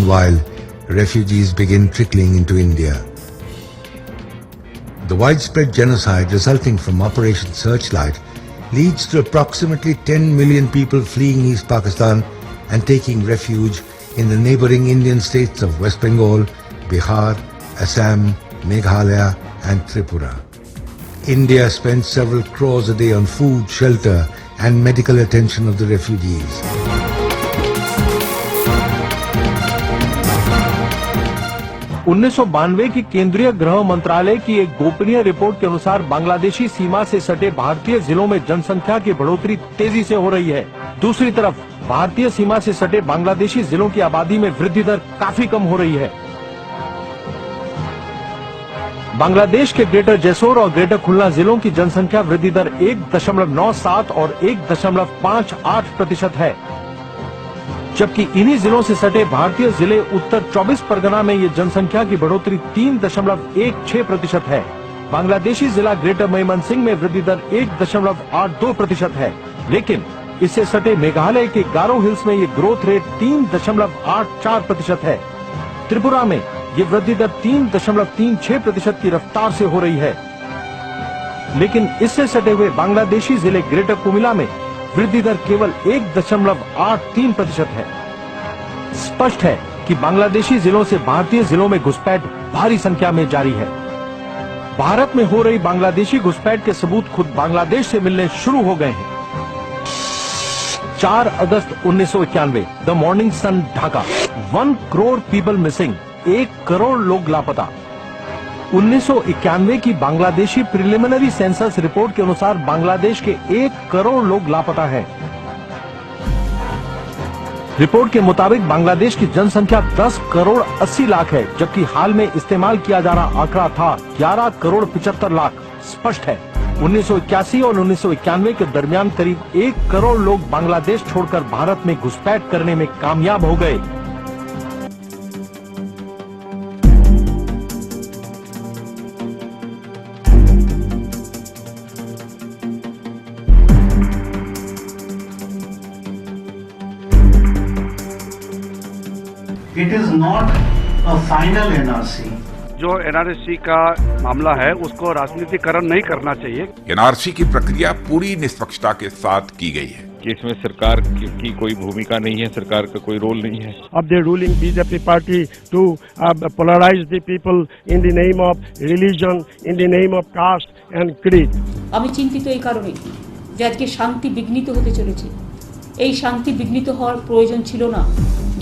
Meanwhile, refugees begin trickling into India. The widespread genocide resulting from Operation Searchlight leads to approximately 10 million people fleeing East Pakistan and taking refuge in the neighboring Indian states of West Bengal, Bihar, Assam, Meghalaya and Tripura. India spends several crores a day on food, shelter and medical attention of the refugees. उन्नीस की केंद्रीय गृह मंत्रालय की एक गोपनीय report के अनुसार बांग्लादेशी सीमा से सटे भारतीय जिलों में जनसंख्या की बढ़ोतरी तेजी से हो रही है। दूसरी तरफ भारतीय सीमा से सटे बांग्लादेशी जिलों की आबादी में वृद्धि दर काफी कम हो रही है। बांग्लादेश के ग्रेटर जैसोर और ग्रेटर खुलना जिलों की जनसंख्या वृद्धि दर 1.97 और 1.58% है, जबकि इन्हीं जिलों से सटे भारतीय जिले उत्तर 24 परगना में ये जनसंख्या की बढ़ोतरी 3.16% है। बांग्लादेशी जिला ग्रेटर मयमनसिंह में वृद्धि दर 1.82% है, लेकिन इससे सटे मेघालय के गारो हिल्स में ये ग्रोथ रेट 3.84% है। त्रिपुरा में ये वृद्धि दर 3.36% की रफ्तार से हो रही है, लेकिन इससे सटे हुए बांग्लादेशी जिले ग्रेटर कुमिला में वृद्धि दर केवल 1.83% है। स्पष्ट है कि बांग्लादेशी जिलों से भारतीय जिलों में घुसपैठ भारी संख्या में जारी है। भारत में हो रही बांग्लादेशी घुसपैठ के सबूत खुद बांग्लादेश से मिलने शुरू हो गए हैं। 4 अगस्त 1991, the morning sun, Dhaka. 1 crore people missing, 1 crore लोग लापता। 1991 की बांग्लादेशी प्रिलिमिनरी सेंसस रिपोर्ट के अनुसार बांग्लादेश के 1 करोड़ लोग लापता हैं। रिपोर्ट के मुताबिक बांग्लादेश की जनसंख्या 10 करोड़ 80 लाख है, जबकि हाल में इस्तेमाल किया जा रहा आंकड़ा था 11 करोड़ 75 लाख। स्पष्ट है 1981 और 1991 के दरमियान करीब 1 करोड़ लोग बांग्लादेश छोड़कर भारत में घुसपैठ करने में कामयाब हो गए। It is not a final NRC. जो NRC का मामला है उसको राजनीतिकरण नहीं करना चाहिए। NRC की प्रक्रिया पूरी निष्पक्षता के साथ की गई है कि इसमें सरकार की कोई भूमिका नहीं है, सरकार का कोई रोल नहीं है। Of the ruling BJP party to polarize the people in the name of religion, in the name of caste and creed. আমি চিন্তিত এই কারণে যে আজকে শান্তি বিঘ্নিত হতে চলেছে। এই শান্তি বিঘ্নিত হওয়ার প্রয়োজন ছিল না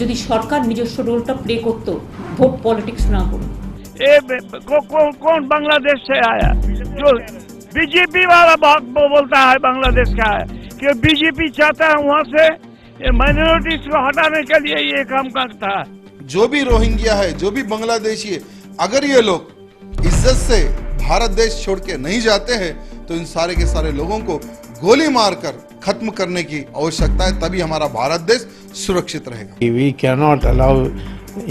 যদি সরকার নিজস্ব রোলটা প্লে করত, ভোট পলিটিক্স না করে। कौन बांग्लादेश से आया? जो बीजेपी वाला बोलता है बांग्लादेश का है कि बीजेपी चाहता है वहाँ से माइनॉरिटीज को हटाने के लिए ये काम करता है। जो भी रोहिंग्या है, जो भी बांग्लादेशी है, अगर ये लोग इज्जत से भारत देश छोड़ के नहीं जाते हैं तो इन सारे के सारे लोगों को गोली मारकर खत्म करने की आवश्यकता है, तभी हमारा भारत देश सुरक्षित रहेगा। We cannot allow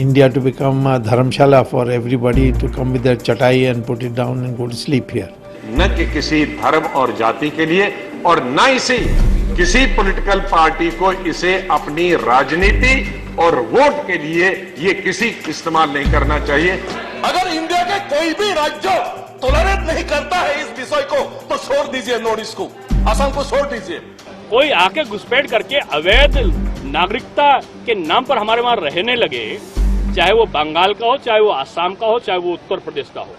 India to become a dharamshala for everybody to come with their chatai and put it down and go to sleep here. न कि किसी धर्म और जाति के लिए और न इसे किसी पॉलिटिकल पार्टी को इसे अपनी राजनीति और वोट के लिए ये किसी इस्तेमाल नहीं करना चाहिए। अगर इंडिया के कोई भी राज्य टॉलरेट नहीं करता है इस विषय को तो छोड़ दीजिए, नॉर्थ ईस्ट को, असम को छोड़ दीजिए। कोई आके घुसपैठ करके अवैध नागरिकता के नाम पर हमारे वहां रहने लगे, चाहे वो बंगाल का हो, चाहे वो आसाम का हो, चाहे वो उत्तर प्रदेश का हो,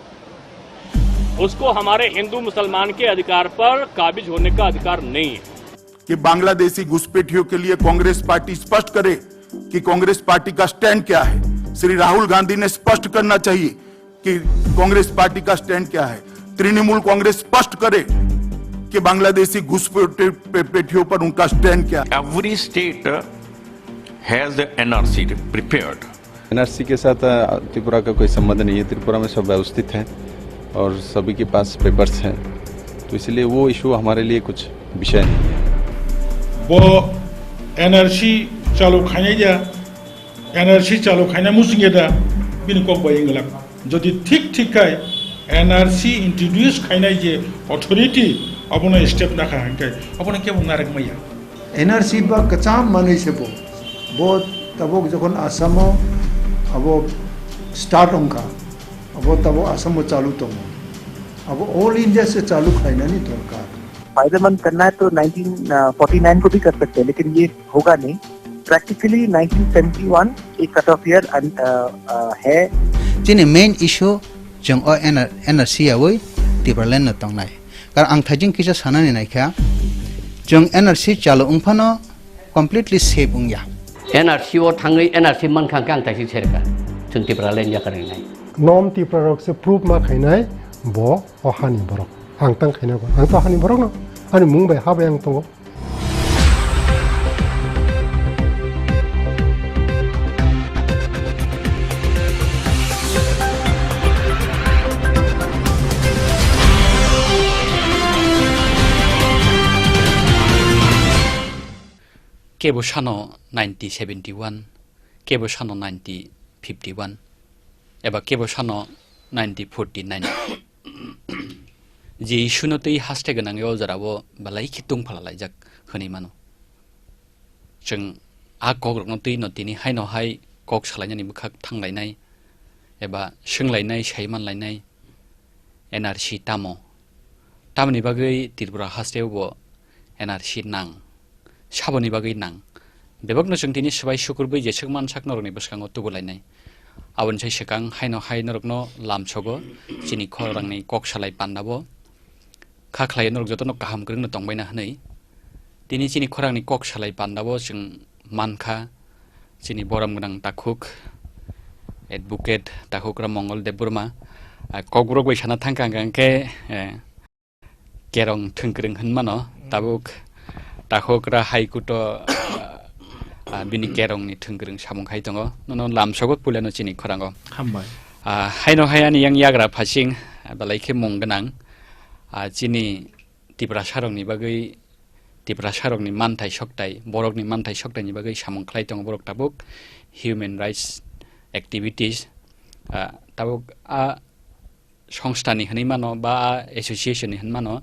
उसको हमारे हिंदू मुसलमान के अधिकार पर काबिज होने का अधिकार नहीं है। कि बांग्लादेशी घुसपैठियों के लिए कांग्रेस पार्टी स्पष्ट करे कि कांग्रेस पार्टी का स्टैंड क्या है। श्री राहुल गांधी ने स्पष्ट करना चाहिए कि कांग्रेस पार्टी का स्टैंड क्या है। तृणमूल कांग्रेस स्पष्ट करे कि बांग्लादेशी घुसपैठियों पर उनका स्टैंड क्या है। Every state has the NRC prepared. NRC के साथ त्रिपुरा का कोई संबंध नहीं है। त्रिपुरा में सब व्यवस्थित है और सभी के पास पेपर्स हैं, तो इसलिए वो इशू हमारे लिए कुछ विषय नहीं है। वो NRC चालू खाने जा NRC चालू खाने मुझे दा बिन को बोएंगे जो दी ठीक है NRC इंट्रोड्यूस खाने जे अथॉरिटी अपने स्टेप ना खाएंगे अपने क्या बुना रख मैया NRC बा कचाम माने से वो तबोक जखन आसामो अब स्टार्ट होगा अब तब असम चालू तो अब ऑल इंडिया से चालू खाना नहीं दरकार फायदेमंद करना है तो 1949 को भी कर सकते हैं लेकिन ये होगा नहीं प्रैक्टिकली 1971 एक कट ऑफ ईयर है जिन मेन इशू जों NRC आवै टिब्रालेन न तंगनाय कार आं थाजिं किसा सानानि नायखा जों NRC चालु उंफानो completely safe उंया NRC ओ थाङै NRC मनखांखा आं थाइसि सेरका जों टिब्रालेन या करनाय नम टिब्रारक से प्रूफ मा खायनाय ब अहानि बरक आं तां खायना आं तो हानि बरक न आनि मुंबाय हाबाय आं तो केबो सानो 1971 केबो सानो 1951 एबा केबो सानो 1949 जे इशुनो तै हास्टे गोनां याव जराबो बालाय खितुं फालालाय जाक होनि मानो जों आ कग्रनो तै नतिनि हायनो हाय कक सालायनायनि बुखाक थांलायनाय एबा सोंलायनाय सायमानलायनाय NRC तामनि बागै त्रिपुरा हास्टेयावबो NRC नां साबनि बागै नां बेबागनो जों दिनै सबाय सुकुरबै जेसक मानसाक नरनि बसखाङाव तुगुलायनाय आबनसाय सेकां हायनो हाय नरकनो लामछगो चिनि खरांनि कक सालाय पान्दाबो खाख्लाय नरक जतनो काहाम ग्रंनो तंबायना हनै दिनै चिनि खरांनि कक सालाय पान्दाबो जों मानखा चिनि बरम गोनां ताखुक एडभोकेट ताखुकरा मंगलदेव बर्मा ककब्रक बैसाना थांखांगांके केरं थुंग्रों होनमानो ताबुक ताखुकरा हाइकुto बिनि केरंनि थुंग्रों सामुंखाय दङ ननो लामसगो पुलानो चिनि खरांगो हामबाय हायनो हायानि yang याग्रा फासिं बालायखे मंगोनां चिनि त्रिपुरा सारंनि बागै त्रिपुरा सारंनि मानथाय सक्ताय बरकनि मानथाय सक्तायनि बागै सामुंख्लाय दङ बरक ताबुक ह्युमेन राइट्स एक्टिविटीज ताबुक संस्थानि हनै मानो बा एसोसिएशननि हनै मानो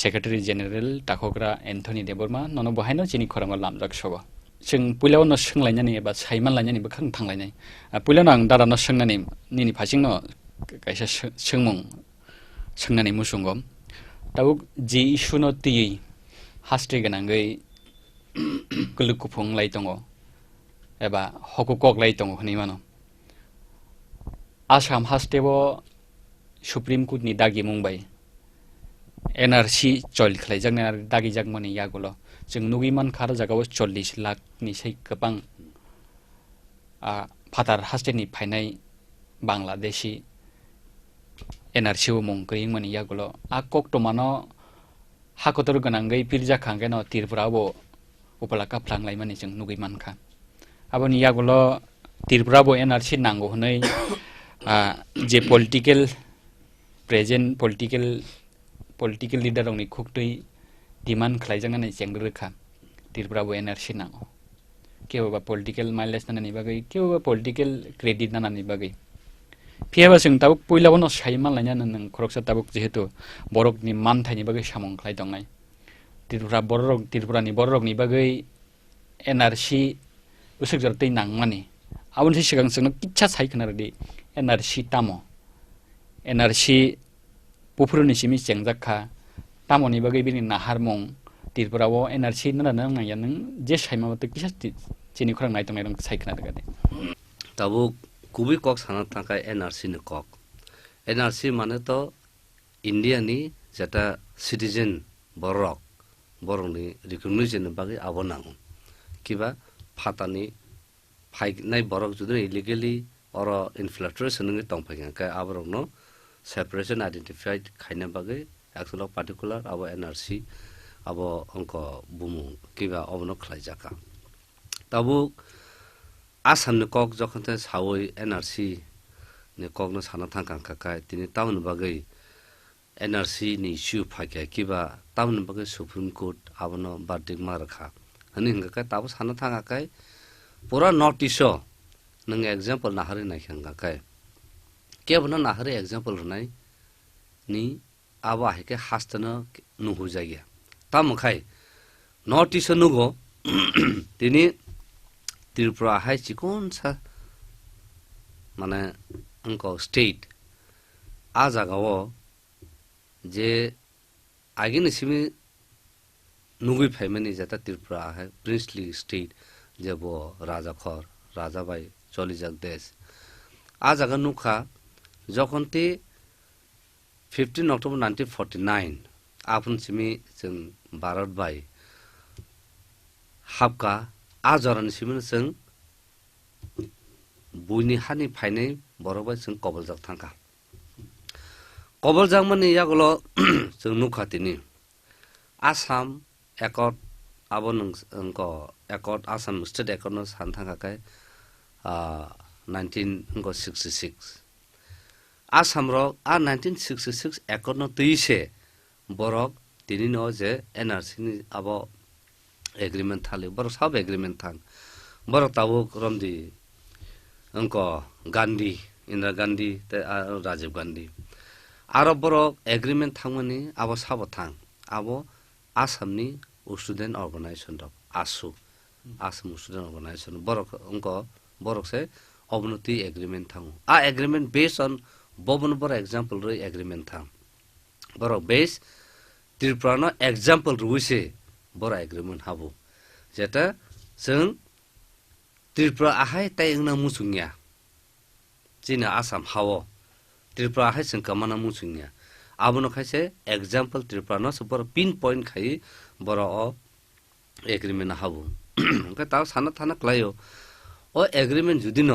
सेक्रेटारि जेनेरेल ताखुकरा एन्थनी देबर्मा ननो बहायनो चिनि खरांगो लामजाक सगो जों पुलाव न सोंलायनानै एबा सायमानलायनानै बखां थांलायनाय पुलाव आं दारानो सोंनानै निनि फासिंनो कायसा सोंमुं सोंनानै मुसुंगम ताबुक जे इशुनो तियै हास्टे गोनांगै गलुकुफुंलाय दङ एबा हकुककलाय दङ हनै मानो आसाम हास्टेबो सुप्रीम कोर्टनि दागि मुंबाय NRC चल खालायजागना दागि जागमानि यागुलो जों नुगिमान खार जागाव 40 लाखनि सै गोबां फादार हास्टेनि फायनाय बांलादेशी NRC मुंगै मानि यागुलो आ कक्टमानो हाकतर गोनांगै पिरजा खांगेनो त्रिपुराबो उपलाका फ्लांलाय मानि जों नुगिमान खा आबनि यागुलो त्रिपुराबो NRC नांगौ हनै जे पलिटिकल प्रेजेंट पलिटिकल लीडर रंनि खुक्तै डिमांड खालायजांनानै जेंग्रोखा त्रिपुराबो NRC नांगौ केवबा पलिटिकल माइलेज नानानि बागै केवबा पलिटिकल क्रेडिट नानानि बागै फियाबा जों ताबुक पयलाबो न सायमानलायना नों खरकसा ताबुक जेहेतु बरकनि मानथायनि बागै सामुंख्लाय दंनाय त्रिपुरानि बरकनि बागै NRC उसुक जरतै नांमानि आबनसे सिगां जोंनो किच्छा सायखनारदि NRC तामो NRC पुफुरनि सिमि जेंजाखा तामनि बागै बिनि नाहारमं त्रिपुराव NRC नाना नाया नों जे सायमाबत किसा चिनि खरां नाय दंनाय दं सायखना दगादे ताबुक कुबि कक साना थाखाय NRC नि कक NRC माने तो इंडिया नि जता सिटिजन बरकनि रिकग्निशन बागै आबनांग किबा फातानि फाइनाय बरक जुदि इलिगेली और इनफ्लेक्ट्रेशन नि तंफायगा का आबरनो सेपरेशन आइडेंटिफाइड खायना बागै एक्शन ऑफ पार्टिकुलर अब NRC अब अंको बुमु किबा अबनो खलायजाका ताबुक आसाम नि कक जखनते सावै NRC नि ककनो साना थांखांखाय तिनि टाउन बागै NRC नि इश्यू फाके किबा टाउन बागै सुप्रीम कोर्ट आबनो बारदिक मारखा हनि हंगा ताबो साना थांखाय पूरा नोटिसो नों एग्जांपल नाहरै नायखांगाय केबनो नाहरै एग्जांपल होनाय नि आबा हेके हास्तनो नुहु जायगा तामखाय नोटिसो नुगो दिनि त्रिपुरा हाय चिकन सा माने उनको स्टेट आ जागाओ जे आगे निसिमी नुगुई फाइमेनी जाता त्रिपुरा है प्रिंसली स्टेट जब वो राजा खर राजा भाई चली जाग देश आ जागा नुखा जखन ते 15 अक्टोबर 1949 आपुन सिमी जों भारत भाई हाबका आ जरानि सिमी जों बुइनि हानि फाइनै बरबाय जों कबलजाक थांका कबलजाक माने यागलो जों नुखातिनि आसाम एकर्ड आबो नोंको एकर्ड आसाम स्टेट एकर्ड न सान थांकाय 1966 आसाम रो आ 1966 एकर्ड न तैसे बरक तिनि न जे एनआरसी नि आबो एग्रीमेंट थाले बर सब एग्रीमेंट थां बर ताबो रमदि उनको गांधी इंदिरा गांधी राजीव गांधी आरो बरक एग्रीमेंट थांमोनी आबो साबो थां आबो आसामनि स्टूडेंट ऑर्गेनाइजेशन रो आसु आसाम स्टूडेंट ऑर्गेनाइजेशन बरक उनको बरक से अवनति एग्रीमेंट थां आ एग्रीमेंट बेस्ड ऑन बबन बर एग्जांपल रे एग्रीमेंट थां बरक बेस त्रिपुरा न एग्जांपल रुइसे बर एग्रीमेंट हाबो जेटा जों त्रिपुरा आहाय तायंना मुसुंगिया जिना आसाम हावो त्रिपुरा आहाय जों कमाना मुसुंगिया आबनो खायसे एग्जांपल त्रिपुरा न सुपर पिन पॉइंट खाइ बर अ एग्रीमेंट हाबो ओंका ता साना थाना क्लायो ओ एग्रीमेंट जुदि न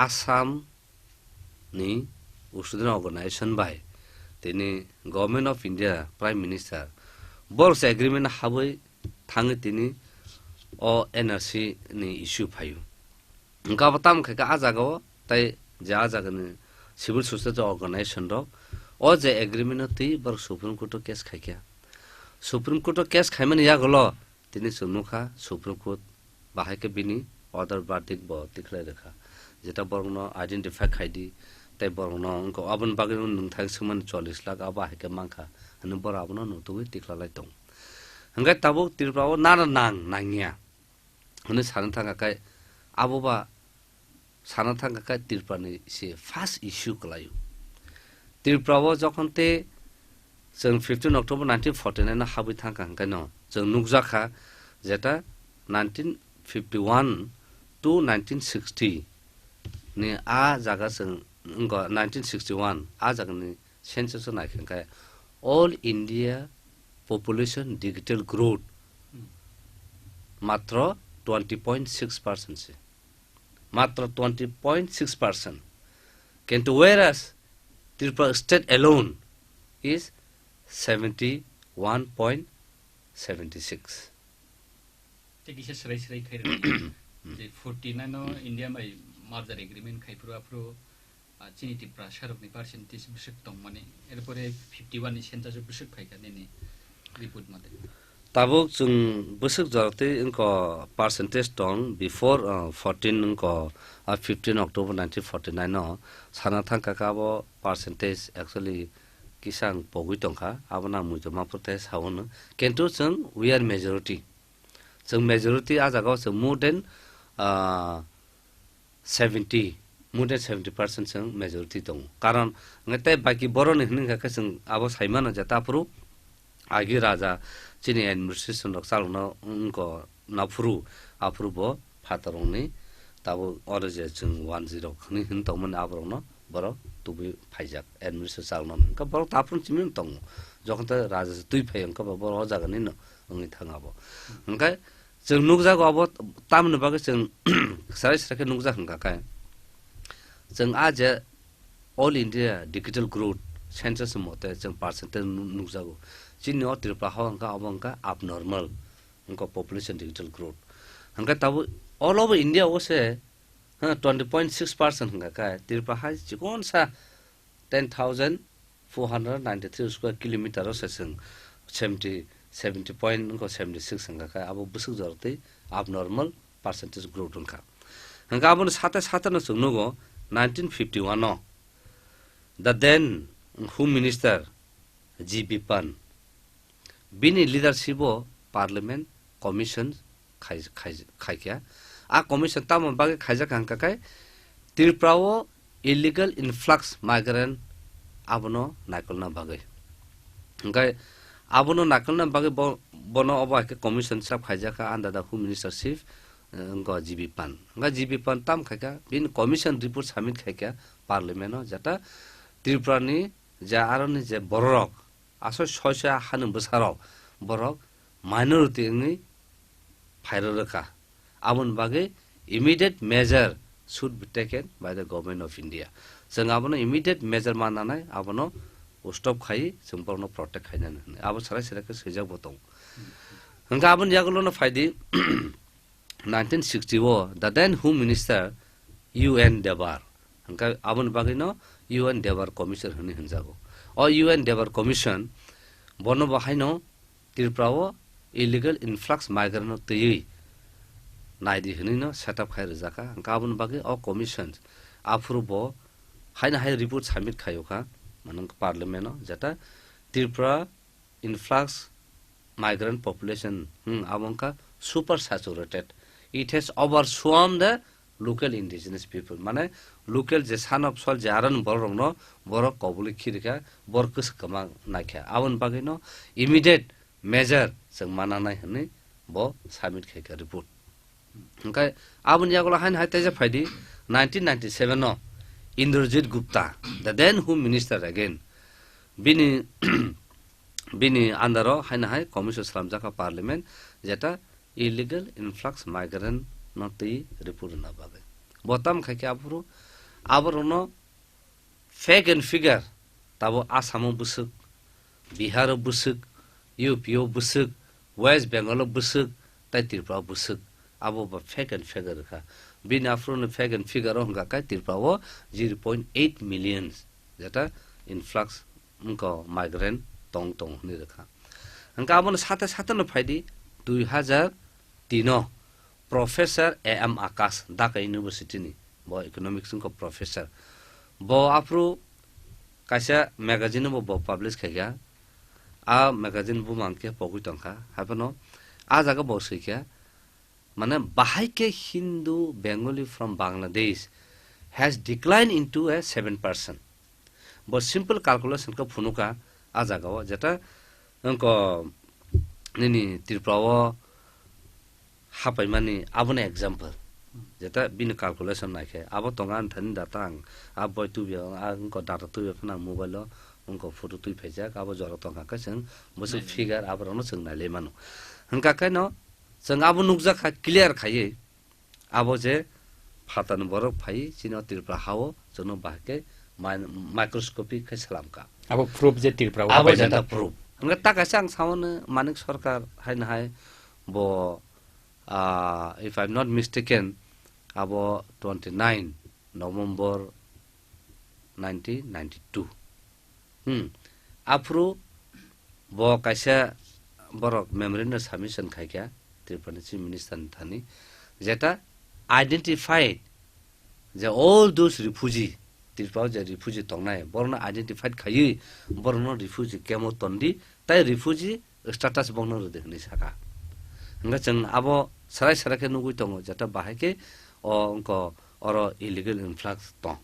आसाम नि स्टूडेंट ऑर्गेनाइजेशन बाय तिनि government of India prime minister बरस एग्रीमेंट हाबै थाङो तिनि ओ एनआरसी नि इश्यू फायु ओंका बताम खायका आ जागाव ताय जे आ जागानि सिविल सोसाइटी ऑर्गेनाइजेशन रो ओ जे एग्रीमेंट ति बर सुप्रीम कोर्ट केस खायका सुप्रीम कोर्ट केस खायमन यागलो तिनि सुनुखा सुप्रीम कोर्ट बाहायके बिनि ऑर्डर बार्डिक ब तिखलाय रेखा जेटा बरनो आइडेंटिफाई खायदि ताय बरनो उनको अबन बागे नोंथां सोमन 40 लाख आबा हायके मांखा न बर आबनो नतुबे तिखलाय दं हंगाय ताबो त्रिपुराव नाना नां नांगिया हने सानो थांगाखाय आबोबा सानो थांगाखाय त्रिपुरानि से फार्स्ट इश्यू कलायो त्रिपुराव जखनते जों 15 अक्टोबर 1949 न हाबै थांका हंगाय न जों नुकजाखा जेटा 1951 to 1960 नि आ जागा जों 1961 आ जागानि सेंसस नायखाय all India population digital growth मात्र 20.6% से मात्र 20.6% किंतु whereas Tripura state alone is 71.76 तेकिसे सराय खाइर जे 49 नो इंडिया मै मार्जर एग्रीमेंट खाइफ्रु आफ्रु चिनी त्रिपुरा सरकनि परसेंटेज बिसक दं माने एरपरे 51 नि सेंसस बिसक फाइका नेनि रिपोर्ट माते ताबो जों बसक जरते इनको परसेंटेज दं बिफोर 14 इनको 15 अक्टोबर 1949 नो साना थांका काबो परसेंटेज एक्चुअली किसां पगुइ दंखा आबना मुजमा प्रोटेस्ट हावन किंतु जों वी आर मेजॉरिटी जों मेजॉरिटी आ जागाव जों मोर देन 70% जों मेजॉरिटी दं कारण ngate बाकी बरन हिनका जों आबो साइमान जताफरु आगे राजा चिनी एडमिनिस्ट्रेशन रक सालनो उनको नाफुरु अप्रूव फातरंनि ताबो अरजे जों 10 खनि हिन तमन आबरनो बर तुबि फाइजाक एडमिनिस्ट्रेशन सालनो का बर ताफुन चिमिन तंग जखन त राजा दुई फायन का बर जागनि न अंगि थांगाबो ओंका जों नुकजागो अब तामनो बागे जों सारै सारके नुकजा हंगा का जों आज all India digital growth census मते जों परसेंटेज नुकजागो चिन्ह त्रिपुरा हंका अबंका abnormal उनको पॉपुलेशन डिजिटल ग्रोथ हंका तब ऑल ओवर इंडिया ओसे 20.6% हंगा का त्रिपुरा हाई जिकोन सा 10,493 स्क्वायर किलोमीटर से 70 point उनको 76 हंगा का अब बुसुक जरते abnormal percentage ग्रोथ हंका अब साथे साथे न सुनगो 1951 नो द देन होम मिनिस्टर जी.बी. पान बिनी लीडरशिप पार्लियामेंट कमिशन खाइया आ कमिशन ताम बागे खाइजा कांका काय Tripura illegal influx migrant abono nakolna bagai engkai abono nakolna bagai bono oba ke commission sab khaijaka under the home ministership engko GB pan engka GB pan tam khaika bin commission report submit khaika parliament no jata Tripura ni ja aroni je borok aso 600 hanum bosarok borok minority ni phairoraka abon bagai immediate measure should be taken by the government of India. Jeng abono immediate measure mananai abono stop khai jengporno protect khaina abo sarai sarai ke sejak botong. Engka abon yagulo no faidi 1960 the then home minister UN Devar engka abon bagino UN Devar commission honi hanjago. O UN Devar commission bono bahaino Tripura illegal influx migrant no tei naidi hini set up khai rajaka kabun bagi o commissions approve haina hai report submit khayoka manung parliament no jata Tripura influx migrant population abonka super saturated, it has overswam the local indigenous people mane local je sanop sol jaran borong no borok kobuli khirika borkus kama nakha abon bagi no immediate measure jeng mananai hini bo submit khaika report. Okay, abun yagola hain haiteja faidi 1997 no Indrajit Gupta, the then home minister again, bini andaro hain hai commission slamjaka parliament jeta illegal influx migrant noti report na babe. Botam khake aburu no fake and figure tabo Assam busuk, Bihar busuk, UP busuk, West Bengal busuk, tai Tripura busuk. Abo ba fake and figure ka bin afro fake and figure honga ka Tripura 0.8 million jata influx unko migrant tong ni rakha angka abon sate no faidi 2003 professor AM Akash Dhaka University ni bo economics unko professor bo afro kaisa magazine bo publish khaya a magazine bo mangke pogui tongka habano a jaga bo sikya mane bahai ke Hindu Bengali from Bangladesh has declined into a 7%. But simple calculation ka phunuka ajagawa jata angko nini Tripura hapai mani abone example jata bin calculation nakhe abo tongan thani datang abo tu bi angko data tu bi phana mobile lo angko photo tu phejak abo jora tonga ka sing musu figure abo no sing na le manu hangka ka no jeng abo nukja kha clear khaye abo je phatan borok phai chino Tripura hawo jono bahke microscopic khai salamka abo proof je Tripura abo jata proof anga taka sang saone manik sarkar hain hai bo if I'm not mistaken abo 29 November 1992 apro bo kaisa borok memorandum submission khaikya Tripura Chief Minister Thani jeta identified all those refugee Tripura je refugee tongnai borno identified khayi borno refugee kemo tondi tai refugee status bongno dekhni saka nga chang abo sarai sarake nugui tongo jeta bahake o onko oro illegal influx tong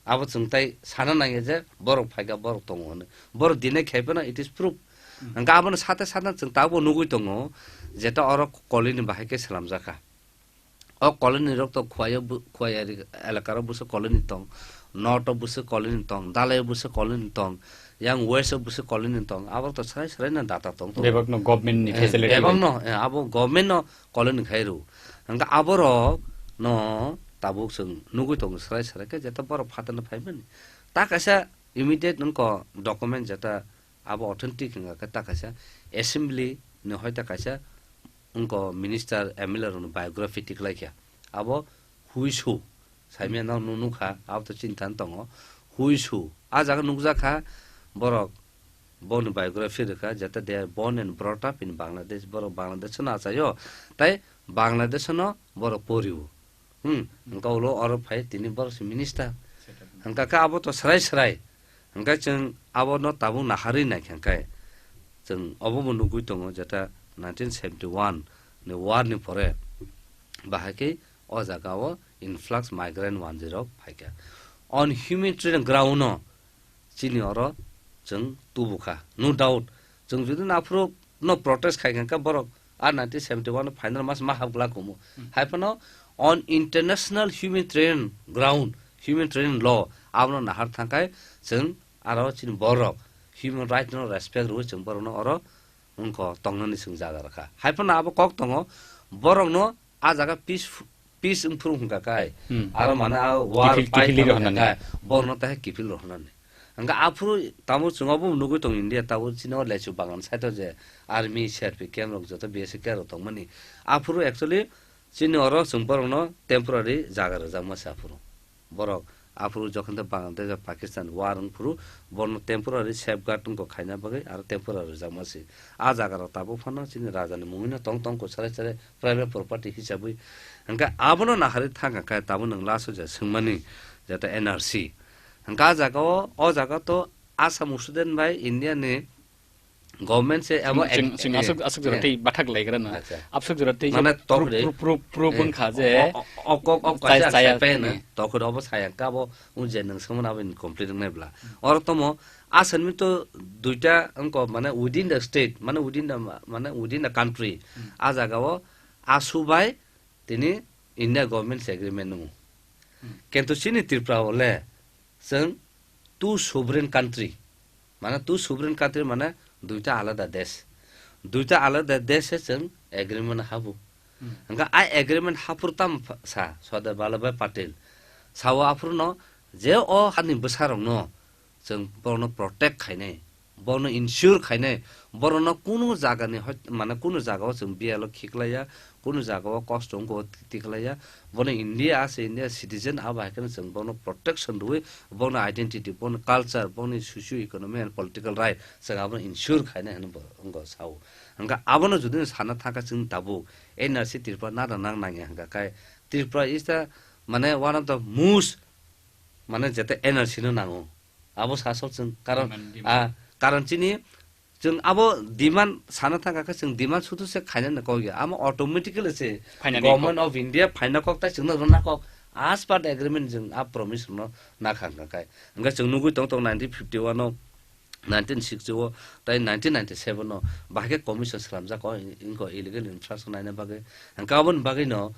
abo chungtai sana nange je borok phaiga borok tongo ne borok dine khaipena it is proof nga abo sate chung tabo nugui tongo jeta oro colony bahake salamjaka o colony rok to khwaya elakar buso colony tong north buso colony tong dalai buso colony tong yang west buso colony tong abo to sarai na data tong to bebak no government ni facility bebak no abo government no colony khairu nga abo ro no tabuk sung nugui tong sarai ke jeta bor phatan phaimen ta kasa immediate nko document jeta abo authentic nga ka ta kasa assembly ne hoita kasa unko minister MLA ron biography tiklai kya abo who is who saimya na nunu kha ab to chintan tongo who is who a jaga nukja kha borok bon biography rekha jata they are born and brought up in Bangladesh borok Bangladesh na chayo tai Bangladesh no borok poriu unko lo oro phai tini borok minister angka ka abo to sarai angka chung abo no tabu na hari na khangkai chung abo mo nugui tongo jata 1971 ne war ni pore bahake o jaga o influx migrant 10 फाइका on humanitarian ground no Chini oro जों तुबुखा no doubt जों जुदि नाफ्रो no protest खाइगन का बरक आ 1971 final मास मा हाबला कोमो हाइफनो on international humanitarian ground humanitarian law आवनो नाहार थांकाय जों आरो चिन बरक human right no respect रो जों बरनो अरो उनको तंगनानि जों जागा रखा हाइफनो आबो कक तंगो बरक नो आ जागा peace improve हुंका काय आरो माने war fight बरनो ताहे किफिल रहनाने अंगा आफुरु तामु चुंगाबो नुगु तंग इंडिया ताबु चिनो लेचु बागान साइतो जे आर्मी सेरपि केमरक जतो बेसे केरो तंगमनि आफुरु एक्चुअली चिनो अरो सुंपरनो टेम्पररी जागा रजामस आफुरु बरक आफुरु जखन त बांग्लादेश पाकिस्तान वारन फुरु बरनो टेम्पररी सेफगार्ड को खाइना बगे आरो टेम्पररी जामसि आ जागा र ताबु फनो चिनि राजानि मुंगिनो तंग तंग को सरे सरे प्राइवेट प्रॉपर्टी हिसाबै अंगा आबनो नाहारि थांगा काय ताबु नंग लासो जे सोंमानि जता NRC हंका जागाओ ओ जागा तो आसाम स्टूडेंट भाई इंडिया ने गवर्नमेंट से अब सिंग असक जरते बाथक लायग्रा ना आपसक जरते माने तो प्रूफ खाजे अक काया पेन तो खुद अब साया काबो उजे नंग समना बिन कंप्लीट नेबला और तमो आसन में तो दुइटा अंको माने विदिन द स्टेट माने विदिन द कंट्री आ जागाओ आसुबाय तिनी इंडिया गवर्नमेंट से एग्रीमेंट नु केंतु सिनि त्रिपुरा ओले जों टू सोवरेन कान्ट्री माने दुइटा आलादा देश जों एग्रीमेंट हाबु हंगा आ एग्रीमेंट हापुरताम सा सरदार वल्लभभाई पटेल साव आफुरनो जे ओ हानि बसारंनो जों बरनो प्रोटेक्ट खाइने बरनो इनश्योर खाइने बरनो कुनु जागानि माने कुनु जागाव जों बियालो खिखलाया कुनु जागाव कष्टं को तिखलाया बरनो इंडिया सिटीजन आ बायकन जों बरनो प्रोटेक्शन दुवे बरनो आइडेंटिटी बरनो कल्चर बरनो socio economic and political right जों आबो इनश्योर खाइने हन बंगो साव हंगा आबनो जुदि साना थाका जों ताबु NRC त्रिपुरा नादा नांग नांगे हंगा काय त्रिपुरा इज द माने वन ऑफ द मोस्ट माने जते NRC नो नांगो आबो सासो जों कारण चिनि जों आबो डिमांड साना थाका जों डिमांड सुथु से खाइना न कयो आम ऑटोमेटिकली से गवर्नमेंट ऑफ इंडिया फाइना कक्ता जों रना कक आज पार्ट एग्रीमेंट जों आ प्रॉमिस न ना खांगा काय अंगा जों नुगु तंग 1951 नो 1960 ताइ 1997 नो बागे कमिशन खालामजा को इनको इलीगल इंफ्रास्ट्रक्चर नायना बागे अंगाबन बागे न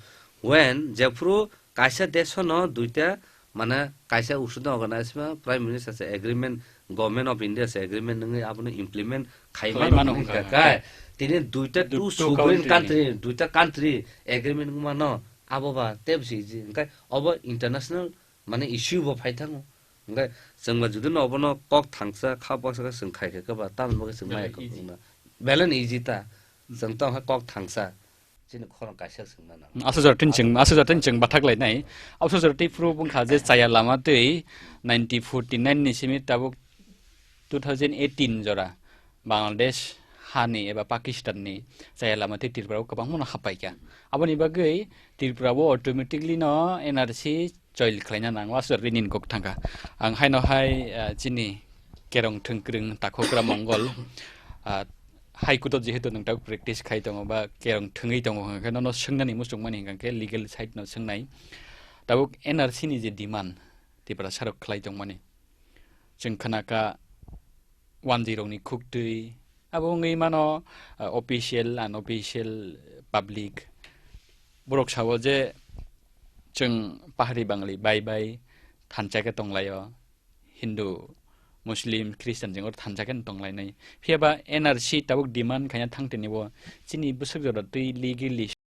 व्हेन जेफ्रु कायसा देश न दुइटा माने कायसा उसुदा ऑर्गेनाइजेशन प्राइम मिनिस्टर से एग्रीमेंट गवर्नमेंट ऑफ इंडिया से एग्रीमेंट नंगे आपने इंप्लीमेंट खाइमानो काय तिने दुइटा टू सोवरेन कंट्री एग्रीमेंट गुमा न आबोबा तेबसि जि काय अब इंटरनेशनल माने इश्यू बो फाइथांगो ओंगाय जोंबा जुदि न अबनो कक थांसा खाबसका जों खाइखो बा तामबो जों माइखो बेलन इजिता जों त कक थांसा चिन खरं कायसा सोंना आसुजरथिन जों बाथक लायनाय आसुजरथि प्रुफ बुंखा जे चाया लामा दै 1949 नि सिमि ताबुक 2018 जरा बांग्लादेश हानि एबा पाकिस्ताननि चाया लामा दै त्रिपुराव गोबां मना हापायका आबनि बागै त्रिपुराव अटोमेटिकली न NRC जयल खालायना नांगौ आसुजरथि निनगक थांगा आं हायनहाय चिनि केरं थंकृं ताखोग्रा मंगल हाइकोर्ट जेहेतु नोंथां प्रेक्टिस खाइ दङ बा केरं थङै दङ ओंखायनो न सोंनानै मुसुक मानि गांके लिगेल साइड न सोंनाय दाबो NRC नि जे डिमान्ड तिब्रा सारक खालाय दं माने जों खोनाका 10 नि खुक्तै आबो ngै मानो अफिशियल अनअफिशियल पब्लिक बरक सावो जे जों पाहारि बांगाली बाय थानचाके दंलायो हिन्दू मुस्लिम क्रिश्चियन जों थानचाकेन दंलायनाय फियाबा NRC ताबुक डिमांड खाया थांतेनिबो चिनि बुसक जरा दै लिगेली